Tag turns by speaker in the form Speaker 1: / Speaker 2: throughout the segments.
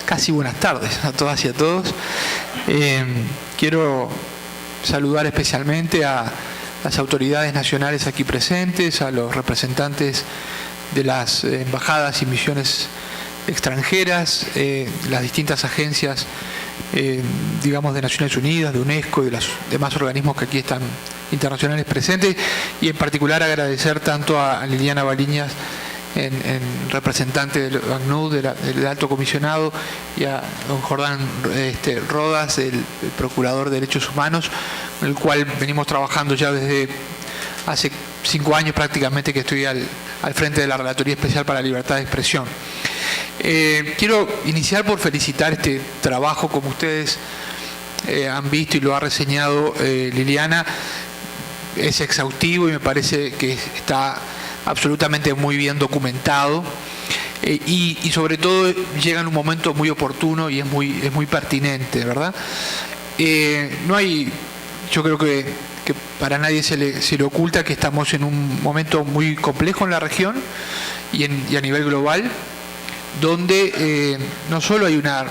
Speaker 1: Casi buenas tardes a todas y a todos. Quiero saludar especialmente a las autoridades nacionales aquí presentes, a los representantes de las embajadas y misiones extranjeras, las distintas agencias, digamos, de Naciones Unidas, de UNESCO y de los demás organismos que aquí están internacionales presentes, y en particular agradecer tanto a Liliana Baliñas, en representante del ACNUD, del Alto Comisionado, y a don Jordán Rodas, el Procurador de Derechos Humanos, con el cual venimos trabajando ya desde hace 5 años prácticamente que estoy al frente de la Relatoría Especial para la Libertad de Expresión. Quiero iniciar por felicitar este trabajo, como ustedes han visto y lo ha reseñado Liliana. Es exhaustivo y me parece que está absolutamente muy bien documentado, y sobre todo llega en un momento muy oportuno y es muy pertinente, ¿verdad? No hay, yo creo que para nadie se le oculta que estamos en un momento muy complejo en la región y a nivel global, donde no solo hay una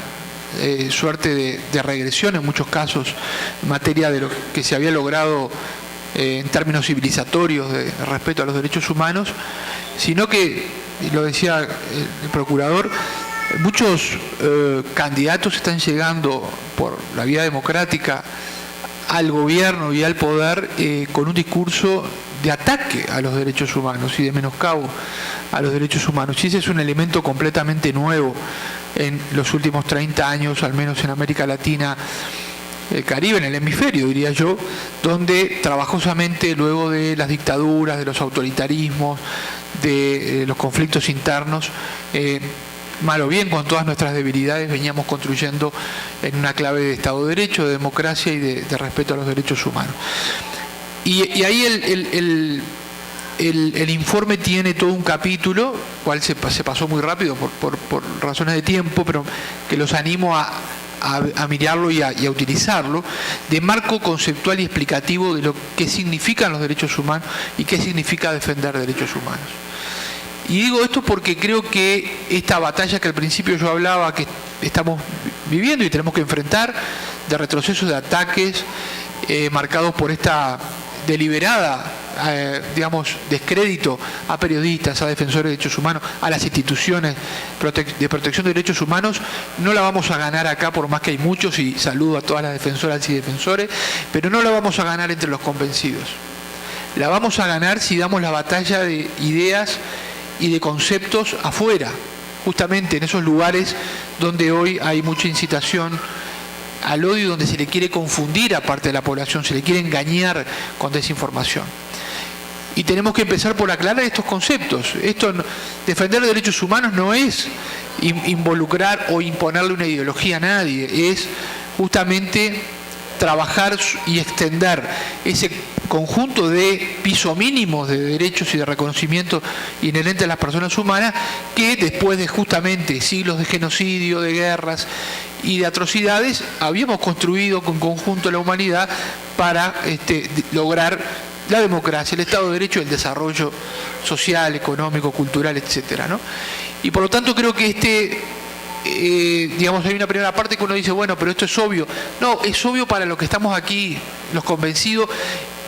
Speaker 1: suerte de regresión en muchos casos en materia de lo que se había logrado en términos civilizatorios de respeto a los derechos humanos, sino que, y lo decía el Procurador, muchos candidatos están llegando por la vía democrática al gobierno y al poder con un discurso de ataque a los derechos humanos y de menoscabo a los derechos humanos. Y ese es un elemento completamente nuevo en los últimos 30 años, al menos en América Latina, el Caribe, en el hemisferio, diría yo, donde trabajosamente, luego de las dictaduras, de los autoritarismos, de los conflictos internos, mal o bien, con todas nuestras debilidades, veníamos construyendo en una clave de Estado de Derecho, de democracia y de respeto a los derechos humanos. Y ahí el informe tiene todo un capítulo, cual se pasó muy rápido por razones de tiempo, pero que los animo a mirarlo y a utilizarlo, de marco conceptual y explicativo de lo que significan los derechos humanos y qué significa defender derechos humanos. Y digo esto porque creo que esta batalla que al principio yo hablaba, que estamos viviendo y tenemos que enfrentar, de retrocesos, de ataques, marcados por esta deliberada, digamos, descrédito a periodistas, a defensores de derechos humanos, a las instituciones de protección de derechos humanos, no la vamos a ganar acá, por más que hay muchos, y saludo a todas las defensoras y defensores, pero no la vamos a ganar entre los convencidos. La vamos a ganar si damos la batalla de ideas y de conceptos afuera, justamente en esos lugares donde hoy hay mucha incitación al odio, donde se le quiere confundir a parte de la población, se le quiere engañar con desinformación. Y tenemos que empezar por aclarar estos conceptos. Defender los derechos humanos no es involucrar o imponerle una ideología a nadie, es justamente trabajar y extender ese conjunto de piso mínimos de derechos y de reconocimiento inherentes a las personas humanas, que después de justamente siglos de genocidio, de guerras y de atrocidades, habíamos construido con conjunto la humanidad para lograr la democracia, el Estado de Derecho y el desarrollo social, económico, cultural, etcétera, ¿no? Y por lo tanto creo que digamos, hay una primera parte que uno dice, bueno, pero esto es obvio. No, es obvio para los que estamos aquí, los convencidos,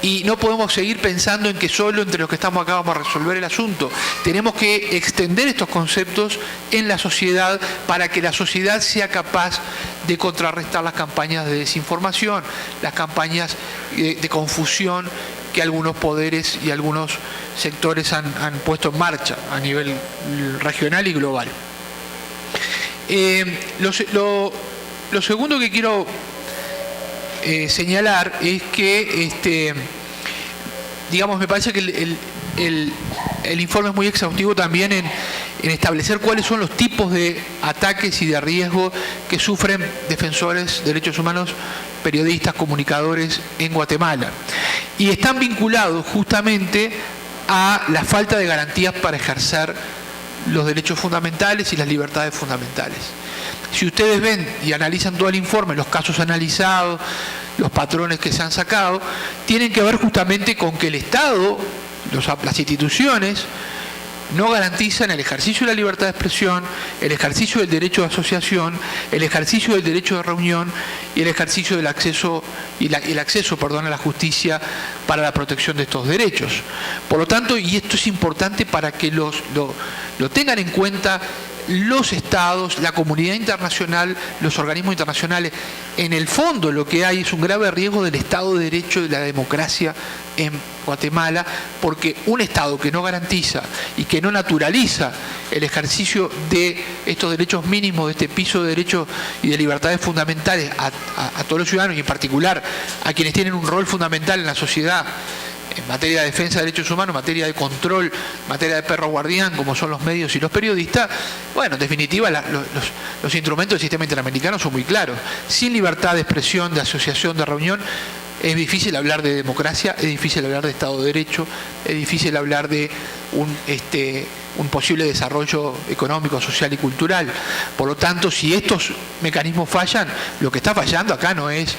Speaker 1: y no podemos seguir pensando en que solo entre los que estamos acá vamos a resolver el asunto. Tenemos que extender estos conceptos en la sociedad para que la sociedad sea capaz de contrarrestar las campañas de desinformación, las campañas de confusión que algunos poderes y algunos sectores han puesto en marcha a nivel regional y global. Lo segundo que quiero señalar es que digamos, me parece que el informe es muy exhaustivo también en establecer cuáles son los tipos de ataques y de riesgo que sufren defensores de derechos humanos, periodistas, comunicadores en Guatemala. Y están vinculados justamente a la falta de garantías para ejercer los derechos fundamentales y las libertades fundamentales. Si ustedes ven y analizan todo el informe, los casos analizados, los patrones que se han sacado, tienen que ver justamente con que el Estado, las instituciones, no garantizan el ejercicio de la libertad de expresión, el ejercicio del derecho de asociación, el ejercicio del derecho de reunión y el ejercicio del acceso el acceso a la justicia para la protección de estos derechos. Por lo tanto, y esto es importante para que lo tengan en cuenta los estados, la comunidad internacional, los organismos internacionales, en el fondo lo que hay es un grave riesgo del Estado de Derecho y de la democracia en Guatemala, porque un Estado que no garantiza y que no naturaliza el ejercicio de estos derechos mínimos, de este piso de derechos y de libertades fundamentales a todos los ciudadanos y en particular a quienes tienen un rol fundamental en la sociedad, en materia de defensa de derechos humanos, en materia de control, en materia de perro guardián, como son los medios y los periodistas, bueno, en definitiva los instrumentos del sistema interamericano son muy claros. Sin libertad de expresión, de asociación, de reunión, es difícil hablar de democracia, es difícil hablar de Estado de Derecho, es difícil hablar de un posible desarrollo económico, social y cultural. Por lo tanto, si estos mecanismos fallan, lo que está fallando acá no es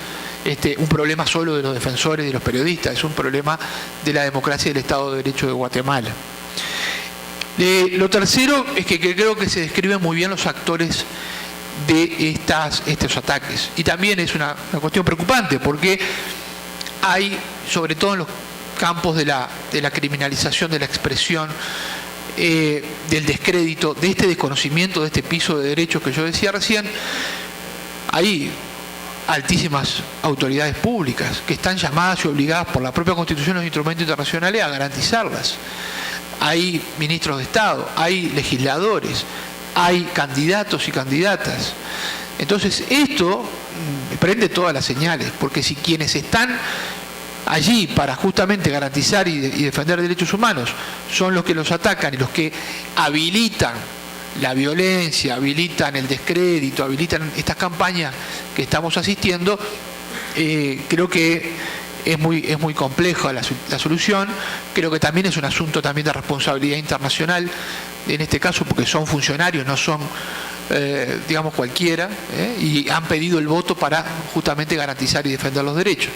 Speaker 1: un problema solo de los defensores y de los periodistas, es un problema de la democracia y del Estado de Derecho de Guatemala. Lo tercero es que creo que se describen muy bien los actores de estos ataques. Y también es una cuestión preocupante, porque hay, sobre todo en los campos de la criminalización de la expresión, del descrédito, de este desconocimiento, de este piso de derechos que yo decía recién, hay altísimas autoridades públicas que están llamadas y obligadas por la propia Constitución y los instrumentos internacionales a garantizarlas. Hay ministros de Estado, hay legisladores, hay candidatos y candidatas. Entonces esto prende todas las señales, porque si quienes están allí para justamente garantizar y defender derechos humanos son los que los atacan y los que habilitan la violencia, habilitan el descrédito, habilitan estas campañas que estamos asistiendo, creo que es muy compleja la solución. Creo que también es un asunto también de responsabilidad internacional, en este caso porque son funcionarios, no son digamos cualquiera, y han pedido el voto para justamente garantizar y defender los derechos.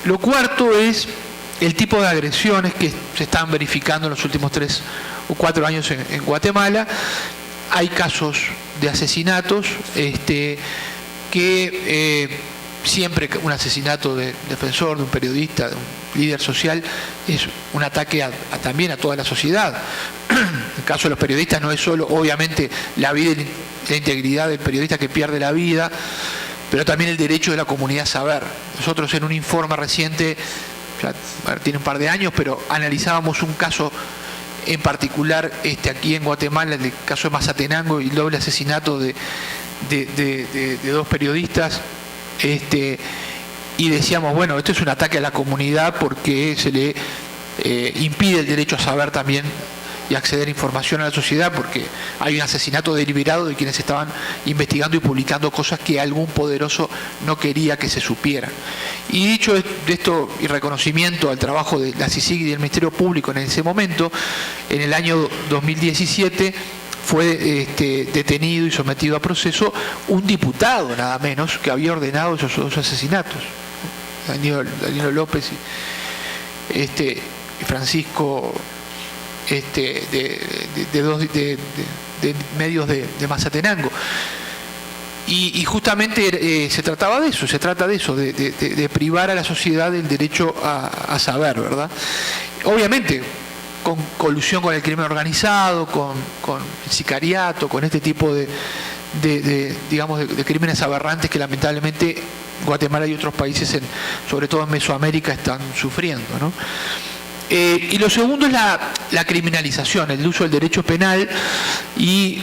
Speaker 1: Lo cuarto es el tipo de agresiones que se están verificando en los últimos 3 o 4 años en Guatemala. Hay casos de asesinatos que siempre un asesinato de defensor, de un periodista, de un líder social, es un ataque también a toda la sociedad. El caso de los periodistas no es solo, obviamente, la vida y la integridad del periodista que pierde la vida, pero también el derecho de la comunidad a saber. Nosotros en un informe reciente, ya tiene un par de años, pero analizábamos un caso en particular aquí en Guatemala, el caso de Mazatenango y el doble asesinato de 2 periodistas, y decíamos, bueno, esto es un ataque a la comunidad porque se le impide el derecho a saber también y acceder a información a la sociedad, porque hay un asesinato deliberado de quienes estaban investigando y publicando cosas que algún poderoso no quería que se supieran. Y dicho de esto, y reconocimiento al trabajo de la CICIG y del Ministerio Público en ese momento, en el año 2017 fue detenido y sometido a proceso un diputado, nada menos, que había ordenado esos 2 asesinatos. Danilo López y Francisco, de medios de Mazatenango. Y justamente se trata de eso, de privar a la sociedad del derecho a saber, ¿verdad? Obviamente, con colusión con el crimen organizado, con el sicariato, con este tipo de crímenes aberrantes que lamentablemente Guatemala y otros países, sobre todo en Mesoamérica, están sufriendo, ¿no? Y lo segundo es la criminalización, el uso del derecho penal, y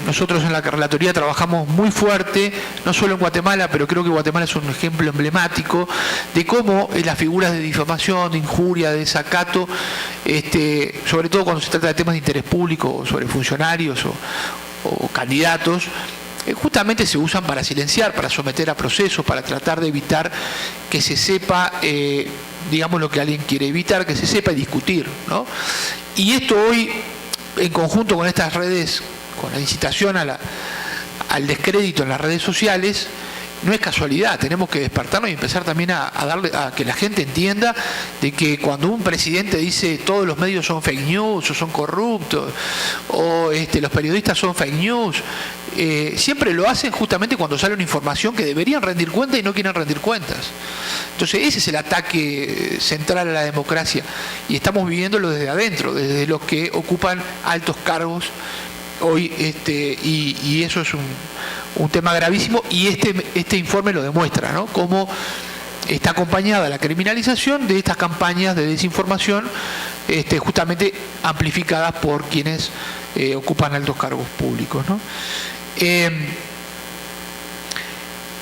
Speaker 1: nosotros en la relatoría trabajamos muy fuerte, no solo en Guatemala, pero creo que Guatemala es un ejemplo emblemático de cómo las figuras de difamación, de injuria, de desacato, sobre todo cuando se trata de temas de interés público, sobre funcionarios o candidatos, justamente se usan para silenciar, para someter a procesos, para tratar de evitar que se sepa digamos lo que alguien quiere evitar, que se sepa discutir, ¿no? Y esto hoy, en conjunto con estas redes, con la incitación al descrédito en las redes sociales, no es casualidad, tenemos que despertarnos y empezar también a darle a que la gente entienda de que cuando un presidente dice todos los medios son fake news o son corruptos o los periodistas son fake news, siempre lo hacen justamente cuando sale una información que deberían rendir cuenta y no quieren rendir cuentas. Entonces ese es el ataque central a la democracia y estamos viviéndolo desde adentro, desde los que ocupan altos cargos hoy, y eso es un tema gravísimo, y este informe lo demuestra, ¿no? Cómo está acompañada la criminalización de estas campañas de desinformación, justamente amplificadas por quienes ocupan altos cargos públicos, ¿no?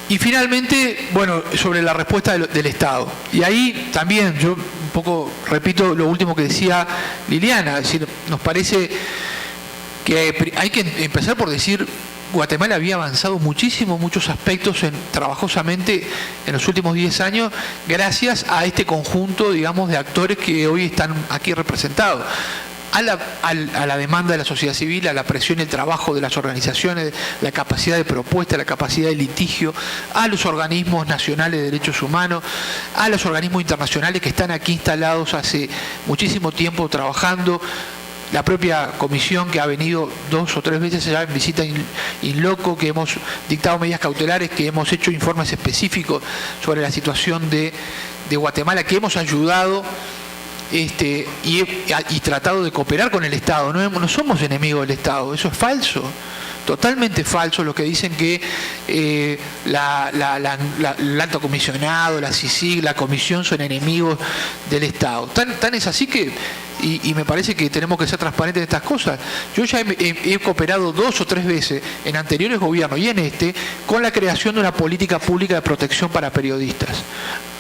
Speaker 1: Y finalmente, bueno, sobre la respuesta del Estado. Y ahí también yo un poco repito lo último que decía Liliana, es decir, nos parece que hay que empezar por decir, Guatemala había avanzado muchísimo, muchos aspectos trabajosamente en los últimos 10 años, gracias a este conjunto, digamos, de actores que hoy están aquí representados. A la demanda de la sociedad civil, a la presión y el trabajo de las organizaciones, la capacidad de propuesta, la capacidad de litigio, a los organismos nacionales de derechos humanos, a los organismos internacionales que están aquí instalados hace muchísimo tiempo trabajando, la propia comisión que ha venido 2 o 3 veces ya en visita in loco, que hemos dictado medidas cautelares, que hemos hecho informes específicos sobre la situación de Guatemala, que hemos ayudado y tratado de cooperar con el Estado. No somos enemigos del Estado, eso es falso, totalmente falso lo que dicen que el alto comisionado, la CICIG, la comisión son enemigos del Estado. Tan es así que, y me parece que tenemos que ser transparentes en estas cosas. Yo ya he cooperado 2 o 3 veces en anteriores gobiernos y en con la creación de una política pública de protección para periodistas.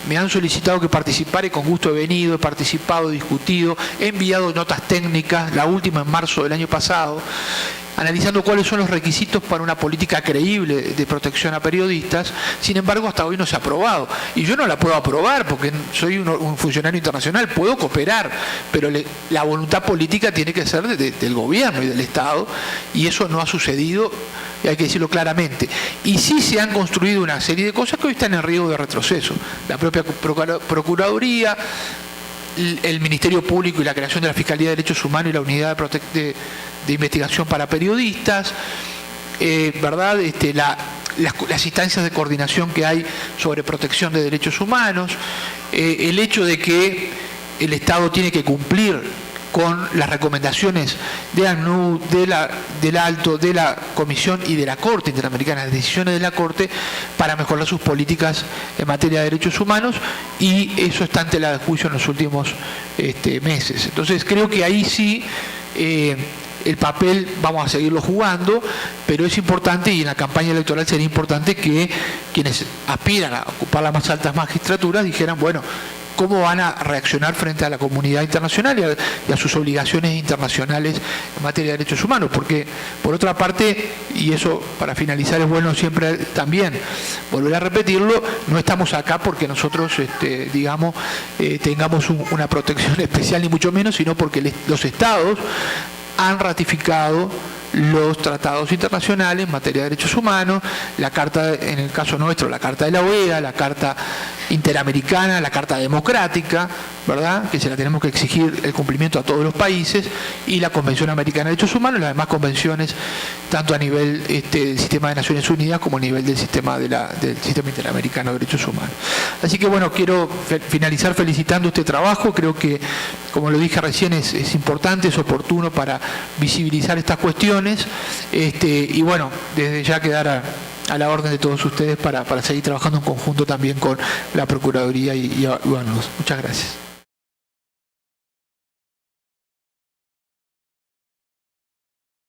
Speaker 1: Me han solicitado que participara y con gusto he venido, he participado, he discutido, he enviado notas técnicas, la última en marzo del año pasado, analizando cuáles son los requisitos para una política creíble de protección a periodistas. Sin embargo, hasta hoy no se ha aprobado. Y yo no la puedo aprobar porque soy un funcionario internacional, puedo cooperar, pero la voluntad política tiene que ser del gobierno y del Estado, y eso no ha sucedido, y hay que decirlo claramente. Y sí se han construido una serie de cosas que hoy están en riesgo de retroceso. La propia Procuraduría, el Ministerio Público y la creación de la Fiscalía de Derechos Humanos y la Unidad de Investigación para Periodistas, ¿verdad? Las instancias de coordinación que hay sobre protección de derechos humanos, el hecho de que el Estado tiene que cumplir con las recomendaciones de ACNUR, del Alto, de la Comisión y de la Corte Interamericana, las decisiones de la Corte para mejorar sus políticas en materia de derechos humanos, y eso está ante la juicio en los últimos meses. Entonces creo que ahí sí el papel vamos a seguirlo jugando, pero es importante, y en la campaña electoral sería importante que quienes aspiran a ocupar las más altas magistraturas dijeran, bueno, cómo van a reaccionar frente a la comunidad internacional y a sus obligaciones internacionales en materia de derechos humanos. Porque, por otra parte, y eso para finalizar es bueno siempre también volver a repetirlo, no estamos acá porque nosotros, digamos, tengamos una protección especial, ni mucho menos, sino porque los estados han ratificado los tratados internacionales en materia de derechos humanos, la carta, en el caso nuestro, la carta de la OEA, la carta interamericana, la carta democrática, ¿verdad?, que se la tenemos que exigir el cumplimiento a todos los países, y la Convención Americana de Derechos Humanos, y las demás convenciones, tanto a nivel del sistema de Naciones Unidas como a nivel del sistema sistema interamericano de derechos humanos. Así que bueno, quiero finalizar felicitando este trabajo. Creo que, como lo dije recién, es importante, es oportuno para visibilizar estas cuestiones, y bueno, desde ya quedar a la orden de todos ustedes para seguir trabajando en conjunto también con la Procuraduría y bueno, muchas gracias.